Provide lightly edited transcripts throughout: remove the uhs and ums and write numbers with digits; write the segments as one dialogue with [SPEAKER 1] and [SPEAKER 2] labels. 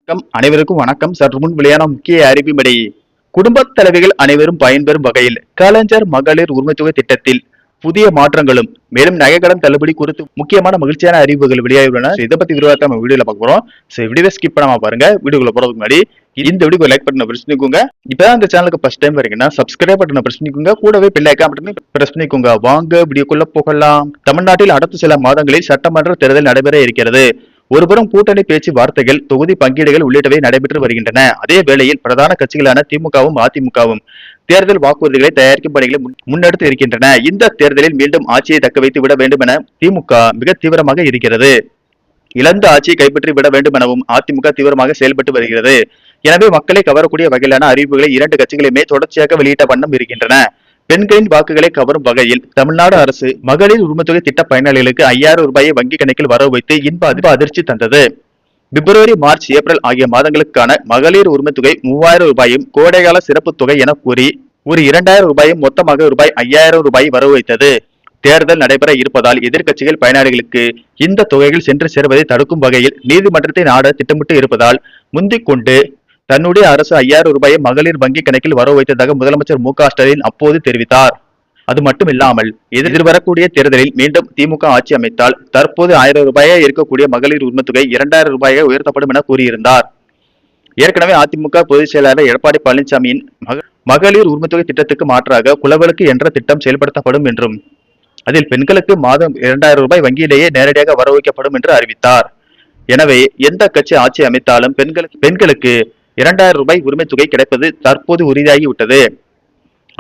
[SPEAKER 1] அனைவருக்கும் வணக்கம். சற்று முன் வெளியான முக்கிய அறிவிப்படி குடும்பத் தலைவிகள் அனைவரும் பயன்பெறும் வகையில் கலைஞர் மகளிர் உரிமைத்தொகை திட்டத்தில் புதிய மாற்றங்களும் மேலும் நகைக்கடன் தள்ளுபடி குறித்து முக்கியமான மகிழ்ச்சியான அறிவிப்புகள் வெளியாகியுள்ளன. இதை பத்தி விரிவாக நம்ம வீடியோல பார்க்க போறோம். வீடியோ ஸ்கிப் பண்ணாம பாருங்க. வீடியோக்குள்ள போறதுக்கு முன்னாடி இந்த வீடியோ லைக் பட்டனை பிரஸ் பண்ணிக்கோங்க. இப்பதான் இந்த சேனலுக்கு ஃபர்ஸ்ட் டைம் வரீங்கன்னா சப்ஸ்கிரைப் பட்டனை பிரஸ் பண்ணிக்கோங்க. கூடவே பெல் ஐகான் பட்டனை பிரஸ் பண்ணிக்கோங்க. வாங்க வீடியோக்குள்ள போகலாம். தமிழ்நாட்டில் அடுத்த சில மாதங்களில் சட்டமன்ற தேர்தல் நடைபெற இருக்கிறது. ஒருபுறம் கூட்டணி பேச்சு வார்த்தைகள், தொகுதி பங்கீடுகள் உள்ளிட்டவை நடைபெற்று வருகின்றன. அதே வேளையில் பிரதான கட்சிகளான திமுகவும் அதிமுகவும் தேர்தல் வாக்குறுதிகளை தயாரிக்கும் பணிகளை முன்னெடுத்து இருக்கின்றன. இந்த தேர்தலில் மீண்டும் ஆட்சியை தக்க வைத்து விட வேண்டும் என திமுக மிக தீவிரமாக இருக்கிறது. இழந்த ஆட்சியை கைப்பற்றி விட வேண்டும் எனவும் அதிமுக தீவிரமாக செயல்பட்டு வருகிறது. எனவே மக்களை கவரக்கூடிய வகையிலான அறிவிப்புகளை இரண்டு கட்சிகளுமே தொடர்ச்சியாக வெளியிட்ட வண்ணம் இருக்கின்றன. பெண்களின் வாக்குகளை கவரும் வகையில் தமிழ்நாடு அரசு மகளிர் உரிமைத்தொகை திட்ட பயனாளிகளுக்கு 5000 ரூபாயை வங்கி கணக்கில் வரவு வைத்து இன்ப அதிர்ச்சி தந்தது. பிப்ரவரி, மார்ச், ஏப்ரல் ஆகிய மாதங்களுக்கான மகளிர் உரிமைத்தொகை 3000 ரூபாயும் கோடைகால சிறப்பு தொகை என கூறி ஒரு 2000 ரூபாயும் மொத்தமாக ரூபாய் 5000 ரூபாய் வரவு வைத்தது. தேர்தல் நடைபெற இருப்பதால் எதிர்க்கட்சிகள் பயனாளிகளுக்கு இந்த தொகைகள் சென்று சேர்வதை தடுக்கும் வகையில் நீதிமன்றத்தை நாட திட்டமிட்டு இருப்பதால் முந்திக் கொண்டு தன்னுடைய அரசு 5000 ரூபாயை மகளிர் வங்கி கணக்கில் வரவு வைத்ததாக முதலமைச்சர் மு.க.ஸ்டாலின் அப்போது தெரிவித்தார். அது மட்டும் இல்லாமல் எதிர்வரக்கூடிய தேர்தலில் மீண்டும் திமுக ஆட்சி அமைத்தால் தற்போது 1000 ரூபாயாக இருக்கக்கூடிய மகளிர் உரிமைத்தொகை 2000 ரூபாயாக உயர்த்தப்படும் என கூறியிருந்தார். ஏற்கனவே அதிமுக பொதுச் செயலாளர் எடப்பாடி பழனிசாமியின் மகளிர் உரிமைத்தொகை திட்டத்துக்கு மாற்றாக குலவிளக்கு என்ற திட்டம் செயல்படுத்தப்படும் என்றும் அதில் பெண்களுக்கு மாதம் 2000 ரூபாய் வங்கியிலேயே நேரடியாக வரவு வைக்கப்படும் என்று அறிவித்தார். எனவே எந்த கட்சி ஆட்சி அமைத்தாலும் பெண்களுக்கு 2000 ரூபாய் உரிமை தொகை கிடைப்பது தற்போது உறுதியாகிவிட்டது.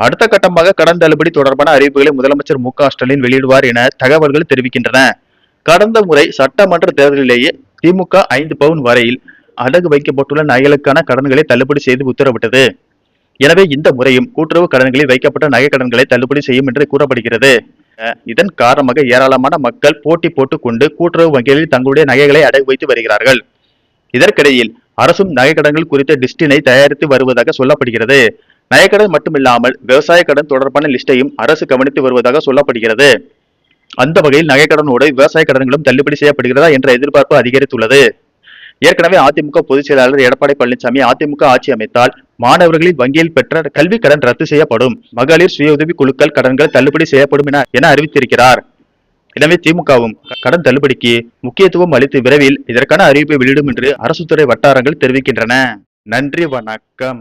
[SPEAKER 1] அடுத்த கட்டமாக கடன் தள்ளுபடி தொடர்பான அறிவிப்புகளை முதலமைச்சர் மு.க.ஸ்டாலின் வெளியிடுவார் என தகவல்கள் தெரிவிக்கின்றன. கடந்த முறை சட்டமன்ற தேர்தலிலேயே திமுக 5 பவுன் வரையில் அடகு வைக்கப்பட்டுள்ள நகைகளுக்கான கடன்களை தள்ளுபடி செய்து உத்தரவிட்டது. எனவே இந்த முறையும் கூட்டுறவு கடன்களில் வைக்கப்பட்ட நகை கடன்களை தள்ளுபடி செய்யும் என்று கூறப்படுகிறது. இதன் காரணமாக ஏராளமான மக்கள் போட்டி போட்டுக் கொண்டு கூட்டுறவு வங்கிகளில் தங்களுடைய நகைகளை அடகு வைத்து வருகிறார்கள். இதற்கிடையில் அரசும் நகைக்கடன்கள் குறித்த லிஸ்டினை தயாரித்து வருவதாக சொல்லப்படுகிறது. நகைக்கடன் மட்டுமில்லாமல் விவசாய கடன் தொடர்பான லிஸ்டையும் அரசு கவனித்து வருவதாக சொல்லப்படுகிறது. அந்த வகையில் நகைக்கடனோடு விவசாய கடன்களும் தள்ளுபடி செய்யப்படுகிறதா என்ற எதிர்பார்ப்பு அதிகரித்துள்ளது. ஏற்கனவே அதிமுக பொதுச் செயலாளர் எடப்பாடி பழனிசாமி அதிமுக ஆட்சி அமைத்தால் மாணவர்களின் வங்கியில் பெற்ற கல்வி கடன் ரத்து செய்யப்படும், மகளிர் சுய உதவி குழுக்கள் கடன்கள் தள்ளுபடி செய்யப்படும் என அறிவித்திருக்கிறார். எனவே திமுகவும் கடன் தள்ளுபடிக்கு முக்கியத்துவம் அளித்து விரைவில் இதற்கான அறிவிப்பை வெளியிடும் என்று அரசு துறை வட்டாரங்கள் தெரிவிக்கின்றன. நன்றி, வணக்கம்.